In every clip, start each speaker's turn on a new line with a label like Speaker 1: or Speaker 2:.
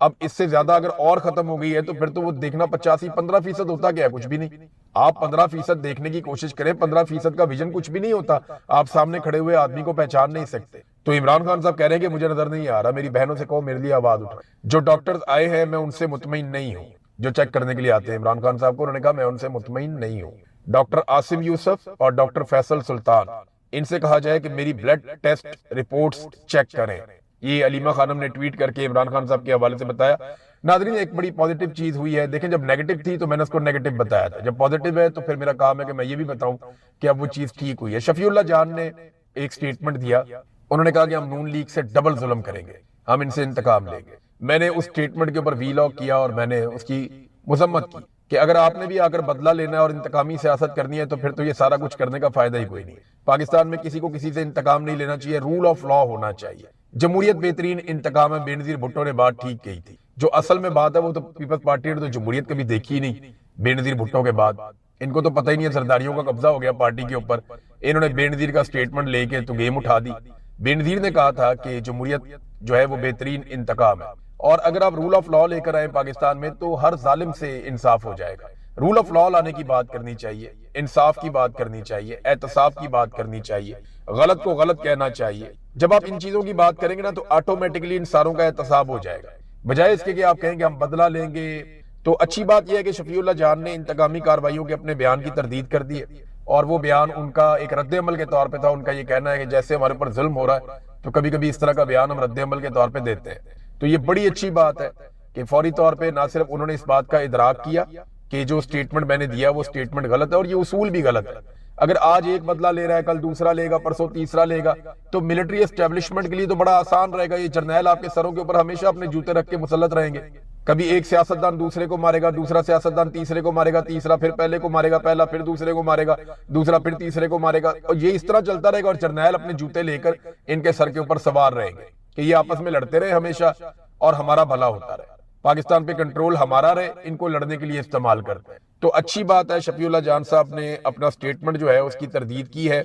Speaker 1: اب اس سے زیادہ اگر اور ختم ہو گئی ہے تو پھر تو وہ دیکھنا 85-15% ہوتا کیا ہے؟ کچھ بھی نہیں. آپ 15% دیکھنے کی کوشش کریں, 15% کا ویژن کچھ بھی نہیں ہوتا. آپ سامنے کھڑے ہوئے آدمی کو پہچان نہیں سکتے. تو عمران خان صاحب کہہ رہے ہیں کہ مجھے نظر نہیں آ رہا, میری بہنوں سے کہو میرے لیے آواز اٹھائیں. جو ڈاکٹرز آئے ہیں میں ان سے مطمئن نہیں ہوں, جو چیک کرنے کے لیے آتے ہیں عمران خان صاحب کو, انہوں نے کہا میں ان سے مطمئن نہیں ہوں. ڈاکٹر عاصم یوسف اور ڈاکٹر فیصل سلطان, ان سے کہا جائے کہ میری بلڈ ٹیسٹ رپورٹس چیک کریں. یہ علیمہ خانم نے ٹویٹ کر کے عمران خان صاحب کے حوالے سے بتایا. ناظرین ایک بڑی پازیٹیو چیز ہوئی ہے. دیکھیں جب نیگیٹو تھی تو میں نے اس کو نیگیٹو بتایا تھا, جب پازیٹیو ہے تو پھر میرا کام ہے کہ میں یہ بھی بتاؤں کہ اب وہ چیز ٹھیک ہوئی ہے. شفیع اللہ جان نے ایک سٹیٹمنٹ دیا, انہوں نے کہا کہ ہم نون لیگ سے ڈبل ظلم کریں گے, ہم ان سے انتقام لیں گے. میں نے اس سٹیٹمنٹ کے اوپر وی لاگ کیا اور میں نے اس کی مذمت کی کہ اگر آپ نے بھی آ کر بدلہ لینا ہے اور انتقامی سیاست کرنی ہے تو پھر تو یہ سارا کچھ کرنے کا فائدہ ہی کوئی نہیں. پاکستان میں کسی کو کسی سے انتقام نہیں لینا چاہیے, رول آف لا ہونا چاہیے. جمہوریت بہترین انتقام ہے, بے نظیر بھٹو نے بات ٹھیک کہی تھی. جو اصل میں بات ہے وہ تو پیپلز پارٹی نے تو جمہوریت کبھی دیکھی ہی نہیں. بے نظیر بھٹو کے بعد ان کو تو پتہ ہی نہیں ہے, زرداریوں کا قبضہ ہو گیا پارٹی کے اوپر. انہوں نے بے نظیر کا سٹیٹمنٹ لے کے تو گیم اٹھا دی. بے نظیر نے کہا تھا کہ جمہوریت جو ہے وہ بہترین انتقام ہے, اور اگر آپ رول آف لا لے کر آئے پاکستان میں تو ہر ظالم سے انصاف ہو جائے گا. رول آف لا لانے کی بات کرنی چاہیے, انصاف کی بات کرنی چاہیے, احتساب کی بات کرنی چاہیے, غلط کو غلط کہنا چاہیے. جب آپ ان چیزوں کی بات کریں گے نا تو آٹومیٹکلی ان ساروں کا احتساب ہو جائے گا, بجائے اس کے کہ آپ کہیں کہ ہم بدلہ لیں گے. تو اچھی بات یہ ہے کہ شفیع اللہ جان نے انتقامی کارروائیوں کے اپنے بیان کی تردید کر دی ہے, اور وہ بیان ان کا ایک رد عمل کے طور پہ تھا. ان کا یہ کہنا ہے کہ جیسے ہمارے اوپر ظلم ہو رہا ہے تو کبھی کبھی اس طرح کا بیان ہم رد عمل کے طور پہ دیتے ہیں. تو یہ بڑی اچھی بات ہے کہ فوری طور پہ نہ صرف انہوں نے اس بات کا ادراک کیا کہ جو سٹیٹمنٹ میں نے دیا وہ سٹیٹمنٹ غلط ہے, اور یہ اصول بھی غلط ہے. اگر آج ایک بدلہ لے رہا ہے, کل دوسرا لے گا, پرسوں تیسرا لے گا, تو ملٹری اسٹیبلشمنٹ کے لیے تو بڑا آسان رہے گا. یہ جرنیل آپ کے سروں کے اوپر ہمیشہ اپنے جوتے رکھ کے مسلط رہیں گے. کبھی ایک سیاستدان دوسرے کو مارے گا, دوسرا سیاستدان تیسرے کو مارے گا, تیسرا پھر پہلے کو مارے گا, پہلا پھر دوسرے کو مارے گا, دوسرا پھر تیسرے کو مارے گا, اور یہ اس طرح چلتا رہے گا. اور جرنیل اپنے جوتے لے کر ان کے سر کے اوپر سوار رہیں گے کہ یہ آپس میں لڑتے رہے ہمیشہ اور ہمارا بھلا ہوتا رہے. پاکستان پہ کنٹرول ہمارا رہے, ان کو لڑنے کے لیے استعمال کرتے ہیں. تو اچھی بات ہے شفیع اللہ جان صاحب نے اپنا سٹیٹمنٹ جو ہے اس کی تردید کی ہے,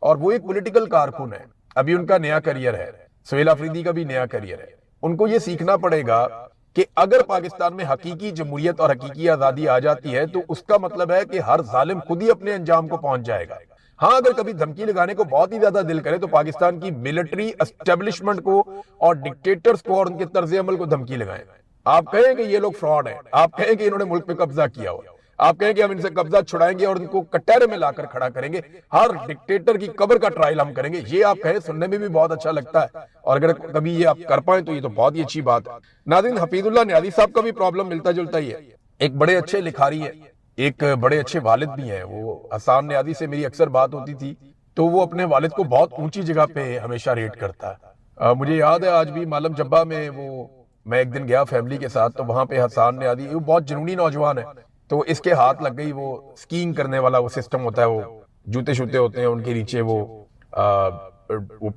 Speaker 1: اور وہ ایک پولیٹیکل کارکن ہے. ابھی ان کا نیا کریئر ہے, سہیل آفریدی کا بھی نیا کریئر ہے. ان کو یہ سیکھنا پڑے گا کہ اگر پاکستان میں حقیقی جمہوریت اور حقیقی آزادی آ جاتی ہے تو اس کا مطلب ہے کہ ہر ظالم خود ہی اپنے انجام کو پہنچ جائے گا. ہاں اگر کبھی دھمکی لگانے کو بہت ہی زیادہ دل کرے تو پاکستان کی ملٹری اسٹیبلشمنٹ کو اور ڈکٹیٹرز کو اور ان کے طرز عمل کو دھمکی لگائیں. آپ کہیں کہ یہ لوگ فراڈ ہیں, آپ کہیں کہ انہوں نے ملک پہ قبضہ کیا ہوا, آپ کہیں کہ ہم ان سے قبضہ چھڑائیں گے اور ان کو کٹہرے میں لا کر کھڑا کریں گے, ہر ڈکٹیٹر کی قبر کا ٹرائل ہم کریں گے, یہ آپ کہیں سننے میں بھی بہت اچھا لگتا ہے, اور اگر کبھی یہ آپ کر پائیں تو یہ تو بہت ہی اچھی بات ہے. ناظرین حفیظ اللہ نیازی صاحب کا بھی پرابلم ملتا جلتا ہی ہے. ایک بڑے اچھے لکھاری ہیں, ایک بڑے اچھے والد بھی ہیں. وہ حسان نیازی سے میری اکثر بات ہوتی تھی تو وہ اپنے والد کو بہت اونچی جگہ پہ ہمیشہ ریٹ کرتا ہے. مجھے یاد ہے آج بھی مالم جبہ میں میں ایک دن گیا فیملی کے ساتھ, تو وہاں پہ حسان نیازی, وہ بہت جنونی نوجوان ہے, تو اس کے ہاتھ لگ گئی وہ سکینگ کرنے والا وہ سسٹم ہوتا ہے, وہ جوتے شوتے ہوتے ہیں ان کے نیچے, وہ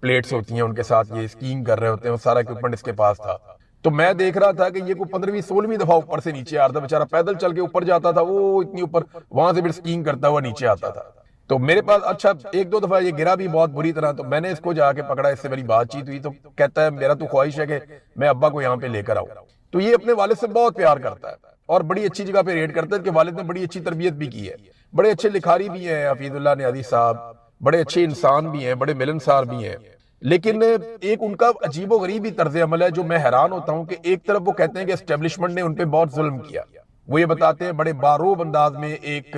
Speaker 1: پلیٹس ہوتی ہیں ان کے ساتھ, یہ سکینگ کر رہے ہوتے ہیں, وہ سارا اکوپمنٹ اس کے پاس تھا. تو میں دیکھ رہا تھا کہ یہ کوئی 15ویں-16ویں دفعہ اوپر سے نیچے آ رہا تھا, بیچارہ پیدل چل کے اوپر جاتا تھا, وہ اتنی اوپر, وہاں سے پھر سکینگ کرتا ہوا نیچے آتا تھا. تو میرے پاس اچھا 1-2 دفعہ یہ گرا بھی بہت بری طرح, تو میں نے اس کو جا کے پکڑا, اس سے میری بات چیت ہوئی, تو کہتا ہے میرا تو خواہش ہے کہ میں ابا کو یہاں پہ لے کر آؤں. تو یہ اپنے والد سے بہت پیار کرتا ہے اور بڑی اچھی جگہ پہ ریٹ کرتا ہے کہ والد نے بڑی اچھی تربیت بھی کی ہے. بڑے اچھے لکھاری بھی ہیں حفیظ اللہ نیازی صاحب, بڑے اچھے انسان بھی ہیں, بڑے ملنسار بھی ہیں, لیکن ایک ان کا عجیب و غریب ہی طرز عمل ہے جو میں حیران ہوتا ہوں کہ ایک طرف وہ کہتے ہیں کہ اسٹیبلشمنٹ نے ان پہ بہت ظلم کیا, وہ یہ بتاتے ہیں بڑے باروب انداز میں, ایک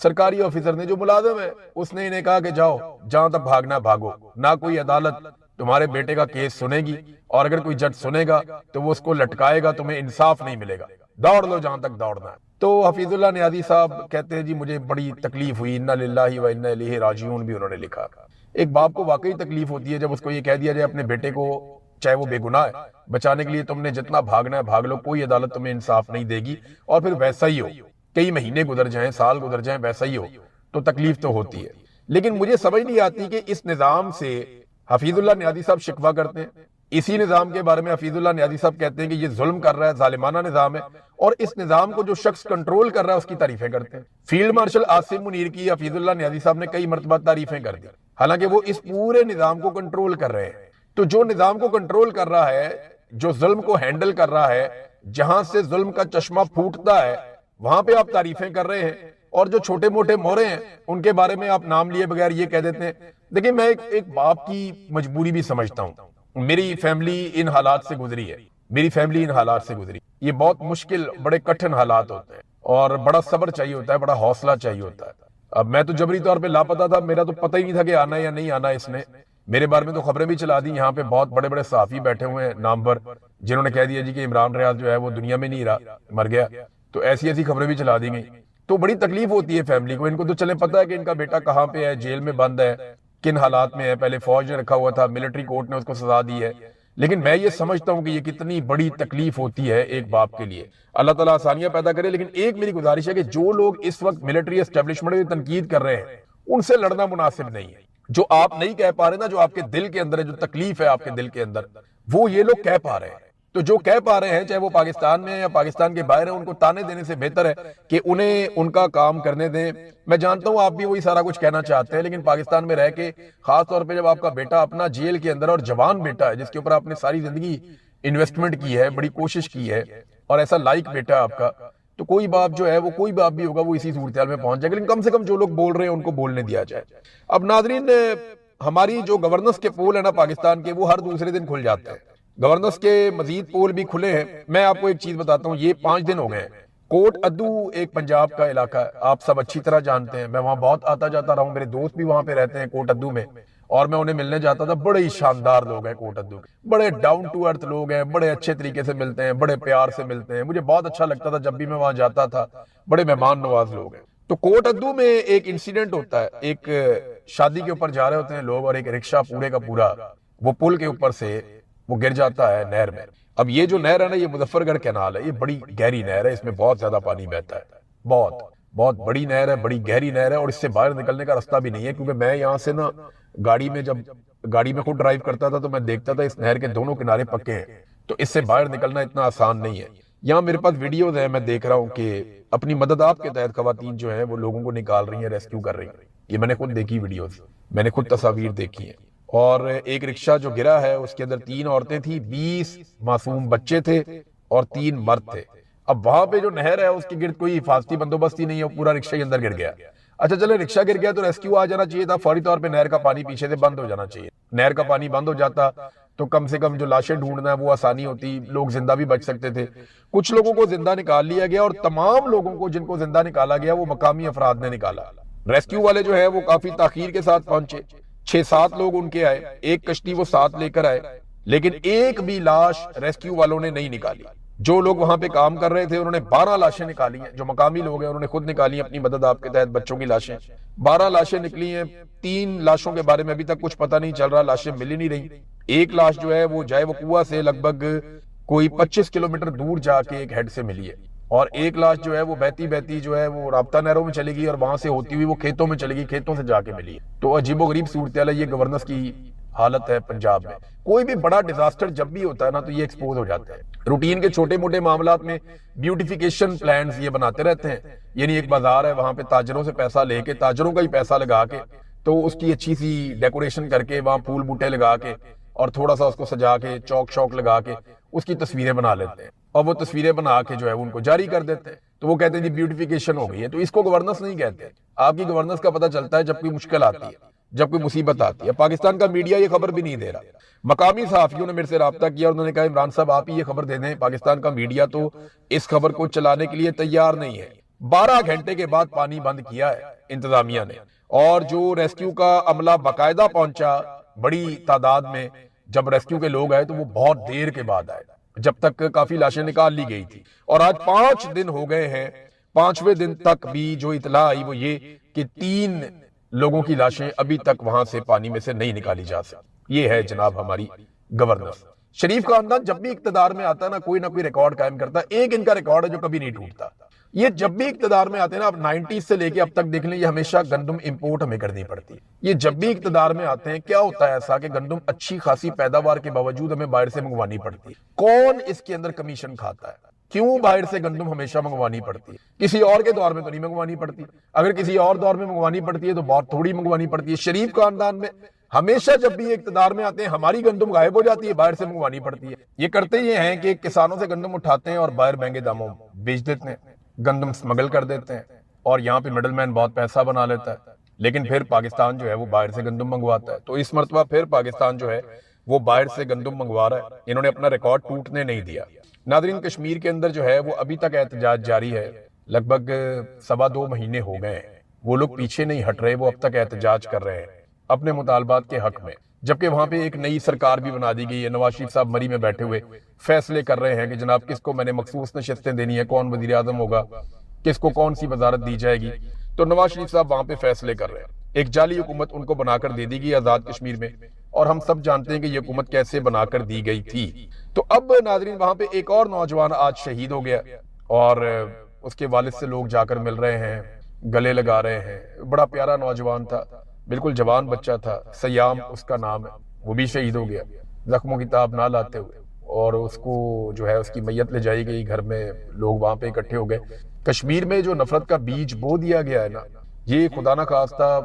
Speaker 1: سرکاری آفیسر نے جو ملازم ہے اس نے انہیں کہا کہ جاؤ جہاں تک بھاگنا بھاگو, نہ کوئی عدالت تمہارے بیٹے کا کیس سنے گی, اور اگر کوئی جج سنے گا تو وہ اس کو لٹکائے گا, تمہیں انصاف نہیں ملے گا, دوڑ لو جہاں تک دوڑنا ہے. تو حفیظ اللہ نیازی صاحب کہتے ہیں جی مجھے بڑی تکلیف ہوئی, انا للہ و انا الیہ راجعون بھی انہوں نے لکھا. ایک باپ کو واقعی تکلیف ہوتی ہے جب اس کو یہ کہہ دیا جائے اپنے بیٹے کو, چاہے وہ بے گناہ ہے, بچانے کے لیے تم نے جتنا بھاگنا ہے بھاگ لو, کوئی عدالت تمہیں انصاف نہیں دے گی, اور پھر ویسا ہی ہو, کئی مہینے گزر جائیں, سال گزر جائیں, ویسا ہی ہو, تو تکلیف تو ہوتی ہے. لیکن مجھے سمجھ نہیں آتی کہ اس نظام سے حفیظ اللہ نیازی صاحب شکوہ کرتے ہیں, اسی نظام کے بارے میں حفیظ اللہ نیازی صاحب کہتے ہیں کہ یہ ظلم کر رہا ہے, ظالمانہ نظام ہے, اور اس نظام کو جو شخص کنٹرول کر رہا ہے اس کی تعریفیں کرتے ہیں. فیلڈ مارشل عاصم منیر کی حفیظ اللہ نیازی صاحب نے کئی مرتبہ تعریفیں کر دی, حالانکہ وہ اس پورے نظام کو کنٹرول کر رہے ہیں. تو جو نظام کو کنٹرول کر رہا ہے جو ظلم کو ہینڈل کر رہا ہے، جہاں سے ظلم کا چشمہ پھوٹتا ہے، وہاں پہ آپ تعریفیں کر رہے ہیں، اور جو چھوٹے موٹے مورے ہیں ان کے بارے میں آپ نام لیے بغیر یہ کہہ دیتے ہیں۔ دیکھیں، میں ایک باپ کی مجبوری بھی سمجھتا ہوں، میری فیملی ان حالات سے گزری ہے، یہ بہت مشکل، بڑے کٹھن حالات ہوتے ہیں، اور بڑا صبر چاہیے ہوتا ہے، بڑا حوصلہ چاہیے ہوتا ہے۔ اب میں تو جبری طور پہ لاپتہ تھا، میرا تو پتہ ہی نہیں تھا کہ آنا یا نہیں آنا اس نے۔ میرے بارے میں تو خبریں بھی چلا دی، یہاں پہ بہت بڑے بڑے صحافی بیٹھے ہوئے ہیں نامور، جنہوں نے کہہ دیا جی کہ عمران ریاض جو ہے وہ دنیا میں نہیں رہا، مر گیا، تو ایسی خبریں بھی چلا دی گئی۔ تو بڑی تکلیف ہوتی ہے فیملی کو، ان کو تو چلے پتہ ہے کہ ان کا بیٹا کہاں پہ ہے، جیل میں بند ہے، کن حالات میں ہے، پہلے فوج نے رکھا ہوا تھا، ملٹری کورٹ نے اس کو سزا دی ہے۔ لیکن میں یہ سمجھتا ہوں کہ یہ کتنی بڑی تکلیف ہوتی ہے ایک باپ کے لیے۔ اللہ تعالیٰ آسانیاں پیدا کرے، لیکن ایک میری گزارش ہے کہ جو لوگ اس وقت ملٹری اسٹیبلشمنٹ کی تنقید کر رہے ہیں، ان سے لڑنا مناسب نہیں ہے۔ جو آپ نہیں کہہ پا رہے نا، جو آپ کے دل کے اندر ہے، جو تکلیف ہے آپ کے دل کے اندر، وہ یہ لوگ کہہ پا رہے ہیں۔ تو جو کہہ پا رہے ہیں، چاہے وہ پاکستان میں ہیں یا پاکستان کے باہر ہیں، ان کو تانے دینے سے بہتر ہے کہ انہیں ان کا کام کرنے دیں۔ میں جانتا ہوں آپ بھی وہی سارا کچھ کہنا چاہتے ہیں، لیکن پاکستان میں رہ کے، خاص طور پہ جب آپ کا بیٹا اپنا جیل کے اندر، اور جوان بیٹا ہے جس کے اوپر آپ نے ساری زندگی انویسٹمنٹ کی ہے، بڑی کوشش کی ہے، اور ایسا لائق بیٹا ہے آپ کا، تو کوئی باپ جو ہے، وہ کوئی باپ بھی ہوگا، وہ اسی صورتحال میں پہنچ جائے گا، لیکن کم سے کم جو لوگ بول رہے ہیں ان کو بولنے دیا جائے۔ اب ناظرین، ہماری جو گورننس کے پول ہیں نا پاکستان کے، وہ ہر دوسرے دن کھل جاتے ہیں۔ گورننس کے مزید پول بھی کھلے ہیں۔ میں آپ کو ایک چیز بتاتا ہوں، یہ 5 دن ہو گئے ہیں۔ کوٹ ادو ایک پنجاب کا علاقہ ہے، آپ سب اچھی طرح جانتے ہیں، میں وہاں بہت آتا جاتا رہا ہوں، میرے دوست بھی وہاں پہ رہتے ہیں کوٹ ادو میں، اور میں انہیں ملنے جاتا تھا۔ بڑے ہی شاندار لوگ ہیں کوٹ ادو کے، بڑے ڈاؤن ٹو ارتھ لوگ ہیں، بڑے اچھے طریقے سے ملتے ہیں، بڑے پیار سے ملتے ہیں، مجھے بہت اچھا لگتا تھا جب بھی میں وہاں جاتا تھا، بڑے مہمان نواز لوگ ہیں۔ تو کوٹ ادو میں ایک انسیڈنٹ ہوتا ہے، ایک شادی کے اوپر جا رہے ہوتے ہیں لوگ، اور ایک رکشہ پورے کا پورا وہ پل کے اوپر سے وہ گر جاتا ہے نہر میں۔ اب یہ جو نہر ہے نا، یہ مظفر گڑھ کینال ہے، یہ بڑی گہری نہر ہے، اس میں بہت زیادہ پانی بہتا ہے، بہت بڑی نہر ہے، بڑی گہری نہر ہے، اور اس سے باہر نکلنے کا راستہ بھی نہیں ہے، کیونکہ میں یہاں سے نا جب گاڑی میں خود ڈرائیو کرتا تھا تو میں دیکھتا تھا اس نہر کے دونوں کنارے پکے ہیں، تو اس سے باہر نکلنا اتنا آسان نہیں ہے۔ یہاں میرے پاس ویڈیوز ہیں، میں دیکھ رہا ہوں کہ اپنی مدد آپ کے تحت خواتین جو ہیں وہ لوگوں کو نکال رہی ہیں، ریسکیو کر رہی ہیں، یہ میں نے خود دیکھی ویڈیوز، میں نے خود تصاویر دیکھی ہیں۔ اور ایک رکشہ جو گرا ہے اس کے اندر 3 عورتیں تھیں، 20 معصوم بچے تھے، اور 3 مرد تھے۔ اب وہاں پہ جو نہر ہے اس کے گرد کوئی حفاظتی بندوبست ہی نہیں ہے، پورا رکشہ ہی اندر گر گیا۔ اچھا چلے، رکشہ گر گیا تو ریسکیو آ جانا چاہیے تھا، فوری طور پہ نہر کا پانی پیچھے سے بند ہو جانا چاہیے۔ نہر کا پانی بند ہو جاتا تو کم سے کم جو لاشیں ڈھونڈنا ہے وہ آسانی ہوتی، لوگ زندہ بھی بچ سکتے تھے۔ کچھ لوگوں کو زندہ نکال لیا گیا، اور تمام لوگوں کو جن کو زندہ نکالا گیا وہ مقامی افراد نے نکالا۔ ریسکیو والے جو ہے وہ کافی تاخیر کے ساتھ پہنچے، 6-7 لوگ ان کے آئے، ایک کشتی وہ 7 لے کر آئے، لیکن ایک بھی لاش ریسکیو والوں نے نہیں نکالی۔ جو لوگ وہاں پہ کام کر رہے تھے انہوں نے 12 لاشیں نکالی ہیں، جو مقامی لوگ ہیں انہوں نے خود نکالی اپنی مدد آپ کے تحت، بچوں کی لاشیں 12 لاشیں نکلی ہیں۔ 3 لاشوں کے بارے میں ابھی تک کچھ پتہ نہیں چل رہا، لاشیں مل ہی نہیں رہی۔ ایک لاش جو ہے وہ جائے وہ کنواں سے لگ بھگ کوئی 25 کلومیٹر دور جا کے ایک ہیڈ سے ملی ہے، اور ایک لاش جو ہے وہ بہتی جو ہے وہ رابطہ نہروں میں چلی گئی، اور وہاں سے ہوتی ہوئی وہ کھیتوں میں چلی گئی، کھیتوں سے جا کے ملی ہے۔ تو عجیب و غریب صورتحال ہے، یہ گورننس کی حالت ہے پنجاب میں۔ کوئی بھی بڑا ڈیزاسٹر جب بھی ہوتا ہے نا تو یہ ایکسپوز ہو جاتا ہے۔ روٹین کے چھوٹے موٹے معاملات میں بیوٹیفیکیشن پلانز یہ بناتے رہتے ہیں، یعنی ایک بازار ہے، وہاں پہ تاجروں سے پیسہ لے کے، تاجروں کا ہی پیسہ لگا کے، تو اس کی اچھی سی ڈیکوریشن کر کے، وہاں پھول بوٹے لگا کے، اور تھوڑا سا اس کو سجا کے، چوک شوک لگا کے اس کی تصویریں بنا لیتے ہیں، اور وہ تصویریں بنا کے جو ہے ان کو جاری کر دیتے ہیں، تو وہ کہتے ہیں جی بیوٹیفیکیشن ہو گئی ہے۔ تو اس کو گورننس نہیں کہتے، آپ کی گورننس کا پتہ چلتا ہے جب کوئی مشکل آتی ہے، جب کوئی مصیبت آتی ہے۔ پاکستان کا میڈیا یہ خبر بھی نہیں دے رہا۔ مقامی صحافیوں نے میرے سے رابطہ کیا اور انہوں نے کہا عمران صاحب آپ ہی یہ خبر دے دیں، پاکستان کا میڈیا تو اس خبر کو چلانے کے لیے تیار نہیں ہے۔ 12 گھنٹے کے بعد پانی بند کیا ہے انتظامیہ نے، اور جو ریسکیو کا عملہ باقاعدہ پہنچا بڑی تعداد میں، جب ریسکیو کے لوگ آئے تو وہ بہت دیر کے بعد آئے، جب تک کافی لاشیں نکال لی گئی تھی۔ اور آج 5 دن ہو گئے ہیں، 5ویں دن تک بھی جو اطلاع آئی وہ یہ کہ 3 لوگوں کی لاشیں ابھی تک وہاں سے پانی میں سے نہیں نکالی جا سکتی۔ یہ ہے جناب ہماری گورننس۔ شریف خاندان جب بھی اقتدار میں آتا ہے نا، کوئی نہ کوئی ریکارڈ قائم کرتا ہے۔ ایک ان کا ریکارڈ ہے جو کبھی نہیں ٹوٹتا۔ یہ جب بھی اقتدار میں آتے ہیں نا، اب 90s سے لے کے اب تک دیکھ لیں، یہ ہمیشہ گندم امپورٹ ہمیں کرنی پڑتی ہے۔ یہ جب بھی اقتدار میں آتے ہیں، کیا ہوتا ہے ایسا کہ گندم اچھی خاصی پیداوار کے باوجود ہمیں باہر سے منگوانی پڑتی ہے۔ کون اس کے اندر کمیشن کھاتا ہے؟ کیوں باہر سے گندم ہمیشہ منگوانی پڑتی ہے؟ کسی اور کے دور میں تو نہیں منگوانی پڑتی، اگر کسی اور دور میں منگوانی پڑتی ہے تو بہت تھوڑی منگوانی پڑتی ہے۔ شریف خاندان میں ہمیشہ جب بھی یہ اقتدار میں آتے ہیں ہماری گندم غائب ہو جاتی ہے، باہر سے منگوانی پڑتی ہے۔ یہ کرتے یہ ہیں کہ کسانوں سے گندم اٹھاتے ہیں اور باہر مہنگے داموں بیچ دیتے ہیں، گندم سمگل کر دیتے ہیں، اور یہاں پہ مڈل مین بہت پیسہ بنا لیتا ہے، لیکن پھر پاکستان جو ہے وہ باہر سے گندم منگواتا ہے۔ تو اس مرتبہ پھر پاکستان جو ہے وہ باہر سے گندم منگوا رہا ہے، انہوں نے اپنا ریکارڈ ٹوٹنے نہیں دیا۔ ناظرین، کشمیر کے اندر جو ہے وہ ابھی تک احتجاج جاری ہے، لگ بھگ 2.25 مہینے ہو گئے ہیں، وہ لوگ پیچھے نہیں ہٹ رہے، وہ اب تک احتجاج کر رہے ہیں اپنے مطالبات کے حق میں، جبکہ وہاں پہ ایک نئی سرکار بھی بنا دی گئی ہے۔ نواز شریف صاحب مری میں بیٹھے ہوئے فیصلے کر رہے ہیں کہ جناب کس کو میں نے مخصوص نشستیں دینی ہے، کون وزیر اعظم ہوگا، کس کو کون سی وزارت دی جائے گی۔ تو نواز شریف صاحب وہاں پہ فیصلے کر رہے ہیں، ایک جعلی حکومت ان کو بنا کر دے دی گئی آزاد کشمیر میں، اور ہم سب جانتے ہیں کہ یہ حکومت کیسے بنا کر دی گئی تھی۔ تو اب ناظرین وہاں پہ ایک اور نوجوان آج شہید ہو گیا، اور اس کے والد سے لوگ جا کر مل رہے ہیں، گلے لگا رہے ہیں۔ بڑا پیارا نوجوان تھا، بالکل جوان بچہ تھا، سیام اس کا نام ہے، وہ بھی شہید ہو گیا زخموں کی تاب نہ لاتے ہوئے، اور اس کو جو ہے اس کی میت لے جائی گئی، گھر میں لوگ وہاں پہ اکٹھے ہو گئے۔ کشمیر میں جو نفرت کا بیج بو دیا گیا ہے نا، یہ خدا نہ خواستہ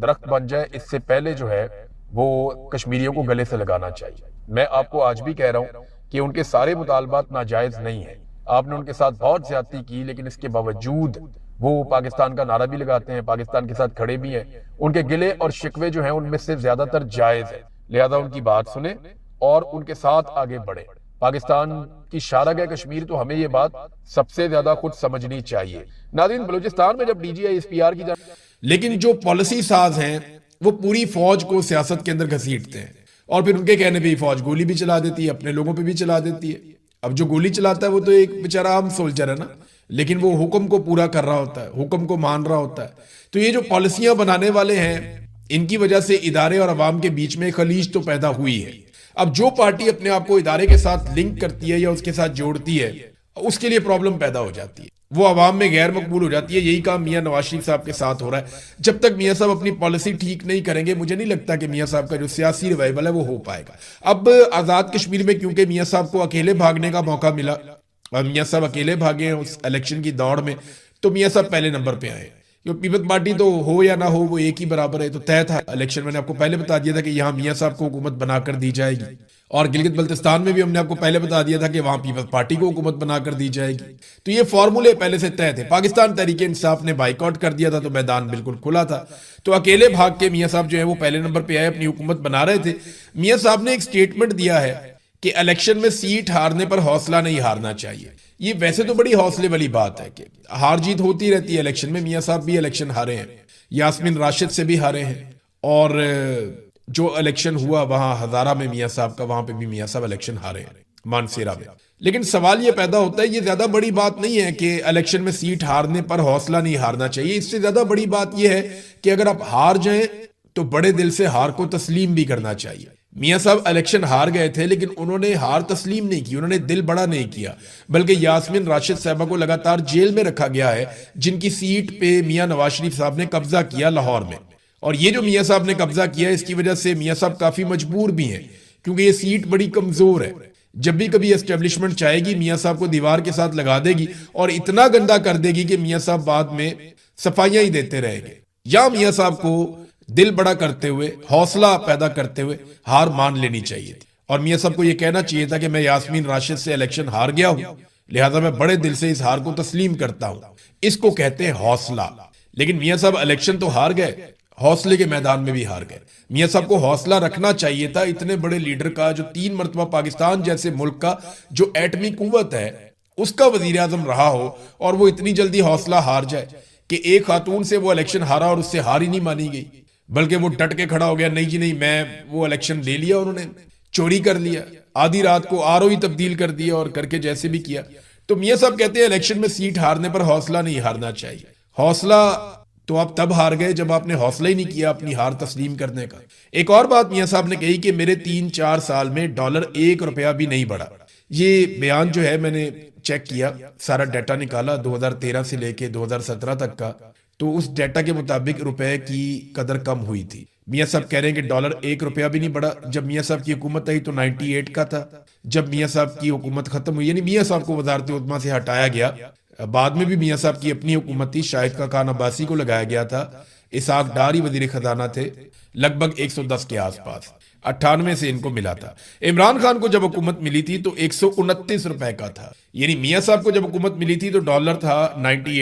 Speaker 1: درخت بن جائے، اس سے پہلے جو ہے وہ کشمیریوں کو گلے سے لگانا چاہیے۔ میں آپ کو آج بھی کہہ رہا ہوں کہ ان کے سارے مطالبات ناجائز نہیں ہیں، آپ نے ان کے ساتھ بہت زیادتی کی، لیکن اس کے باوجود وہ پاکستان کا نعرہ بھی لگاتے ہیں، پاکستان کے ساتھ کھڑے بھی ہیں۔ ان کے گلے اور شکوے جو ہیں ان میں سے زیادہ تر جائز ہیں، لہذا ان کی بات سنیں اور ان کے ساتھ آگے بڑھیں۔ پاکستان کی شارگ ہے کشمیر، تو ہمیں یہ بات سب سے زیادہ خود سمجھنی چاہیے۔ ناظرین، بلوچستان میں جب D G I S P R کی
Speaker 2: لیکن جو پالیسی ساز ہیں وہ پوری فوج کو سیاست کے اندر گھسیٹتے ہیں، اور پھر ان کے کہنے پہ فوج گولی بھی چلا دیتی ہے، اپنے لوگوں پہ بھی چلا دیتی ہے۔ اب جو گولی چلاتا ہے وہ تو ایک بیچارہ عام سولجر ہے نا، لیکن وہ حکم کو پورا کر رہا ہوتا ہے، حکم کو مان رہا ہوتا ہے۔ تو یہ جو پالیسیاں بنانے والے ہیں، ان کی وجہ سے ادارے اور عوام کے بیچ میں خلیج تو پیدا ہوئی ہے۔ اب جو پارٹی اپنے آپ کو ادارے کے ساتھ لنک کرتی ہے یا اس کے ساتھ جوڑتی ہے، اس کے لیے پرابلم پیدا ہو جاتی ہے، وہ عوام میں غیر مقبول ہو جاتی ہے۔ یہی کام میاں نواز شریف صاحب کے ساتھ ہو رہا ہے۔ جب تک میاں صاحب اپنی پالیسی ٹھیک نہیں کریں گے، مجھے نہیں لگتا کہ میاں صاحب کا جو سیاسی ریوائول ہے وہ ہو پائے گا۔ اب آزاد کشمیر میں کیونکہ میاں صاحب کو اکیلے بھاگنے کا موقع ملا، اور میاں صاحب اکیلے بھاگے ہیں اس الیکشن کی دوڑ میں، تو میاں صاحب پہلے نمبر پہ آئے۔ پیپلز پارٹی تو ہو یا نہ ہو وہ ایک ہی برابر ہے، تو طے تھا الیکشن۔ میں نے آپ کو پہلے بتا دیا تھا کہ یہاں میاں صاحب کو حکومت بنا کر دی جائے گی، اور گلگت بلتستان میں بھی ہم نے آپ کو پہلے بتا دیا تھا کہ وہاں پیپلز پارٹی کو حکومت بنا کر دی جائے گی۔ تو یہ فارمولے پہلے سے طے تھے۔ پاکستان تحریک انصاف نے بائیکاٹ کر دیا تھا، تو میدان بالکل کھلا تھا۔ تو اکیلے بھاگ کے میاں صاحب جو ہے وہ پہلے نمبر پہ آئے، اپنی حکومت بنا رہے تھے۔ میاں صاحب نے ایک سٹیٹمنٹ دیا ہے کہ الیکشن میں سیٹ ہارنے پر حوصلہ نہیں ہارنا چاہیے۔ یہ ویسے تو بڑی حوصلے والی بات ہے کہ ہار جیت ہوتی رہتی ہے الیکشن میں، میاں صاحب بھی الیکشن ہارے ہیں، یاسمین راشد سے بھی ہارے ہیں، اور جو الیکشن ہوا وہاں ہزارہ میں میاں صاحب کا، وہاں پہ بھی میاں صاحب الیکشن ہارے ہیں، مانسیرا میں۔ لیکن سوال یہ پیدا ہوتا ہے، یہ زیادہ بڑی بات نہیں ہے کہ الیکشن میں سیٹ ہارنے پر حوصلہ نہیں ہارنا چاہیے۔ اس سے زیادہ بڑی بات یہ ہے کہ اگر آپ ہار جائیں تو بڑے دل سے ہار کو تسلیم بھی کرنا چاہیے۔ میاں صاحب الیکشن ہار گئے تھے، لیکن انہوں نے ہار تسلیم نہیں کی، انہوں نے دل بڑا نہیں کیا، بلکہ یاسمین راشد صاحبہ کو لگاتار جیل میں رکھا گیا ہے، جن کی سیٹ پہ میاں نواز شریف صاحب نے قبضہ کیا لاہور میں۔ اور یہ جو میاں صاحب نے قبضہ کیا، اس کی وجہ سے میاں صاحب کافی مجبور بھی ہیں، کیونکہ یہ سیٹ بڑی کمزور ہے۔ جب بھی کبھی اسٹیبلشمنٹ چاہے گی، میاں صاحب کو دیوار کے ساتھ لگا دے گی، اور اتنا گندا کر دے گی کہ میاں صاحب بعد میں صفائیاں ہی دیتے رہیں گے۔ یا میاں صاحب کو دل بڑا کرتے ہوئے، حوصلہ پیدا کرتے ہوئے ہار مان لینی چاہیے تھی، اور میاں صاحب کو یہ کہنا چاہیے تھا کہ میں یاسمین راشد سے الیکشن ہار گیا ہوں، لہذا میں بڑے دل سے اس ہار کو تسلیم کرتا ہوں۔ اس کو کہتے ہیں حوصلہ۔ لیکن میاں صاحب الیکشن تو ہار گئے، حوصلے کے میدان میں بھی ہار گئے۔ میاں صاحب کو حوصلہ رکھنا چاہیے تھا، اتنے بڑے لیڈر کا، جو 3 مرتبہ پاکستان جیسے ملک کا جو ایٹمی قوت ہے اس کا وزیر اعظم رہا ہو، اور وہ اتنی جلدی حوصلہ ہار جائے کہ ایک خاتون سے وہ الیکشن ہارا اور اس سے ہار ہی نہیں مانی گئی، بلکہ وہ ڈٹ کے کھڑا ہو گیا، نہیں جی نہیں، میں وہ الیکشن لے لیا، انہوں نے چوری کر لیا، آدھی رات کو آر او ہی تبدیل کر دیا، اور کر کے جیسے بھی کیا۔ تو میاں صاحب کہتے ہیں الیکشن میں سیٹ ہارنے پر حوصلہ نہیں ہارنا چاہیے۔ حوصلہ تو آپ تب ہار گئے جب آپ نے حوصلہ ہی نہیں کیا اپنی ہار تسلیم کرنے کا۔ ایک اور بات میاں صاحب نے کہی کہ میرے 3-4 سال میں ڈالر 1 روپیہ بھی نہیں بڑھا۔ یہ بیان جو ہے میں نے چیک کیا، سارا ڈیٹا نکالا 2013 سے لے کے 2017 تک کا، تو اس ڈیٹا کے مطابق روپے کی قدر کم ہوئی تھی۔ میاں صاحب کہہ رہے ہیں کہ ڈالر 1 روپیہ بھی نہیں بڑھا۔ جب میاں صاحب کی حکومت آئی تو 98 کا تھا، جب میاں صاحب کی حکومت ختم ہوئی، یعنی میاں صاحب کو وزارت عظمیٰ سے ہٹایا گیا، بعد میں بھی میاں صاحب کی اپنی حکومت تھی، شاہد کا خان عباسی کو لگایا گیا تھا، اسحاق ڈار ہی وزیر خزانہ تھے، لگ بھگ 110 کے آس پاس، 98 سے ان کو ملا تھا۔ عمران خان کو جب حکومت ملی تھی تو 129 روپے کا تھا، یعنی میاں صاحب کو جب حکومت ملی تھی تو ڈالر تھا 98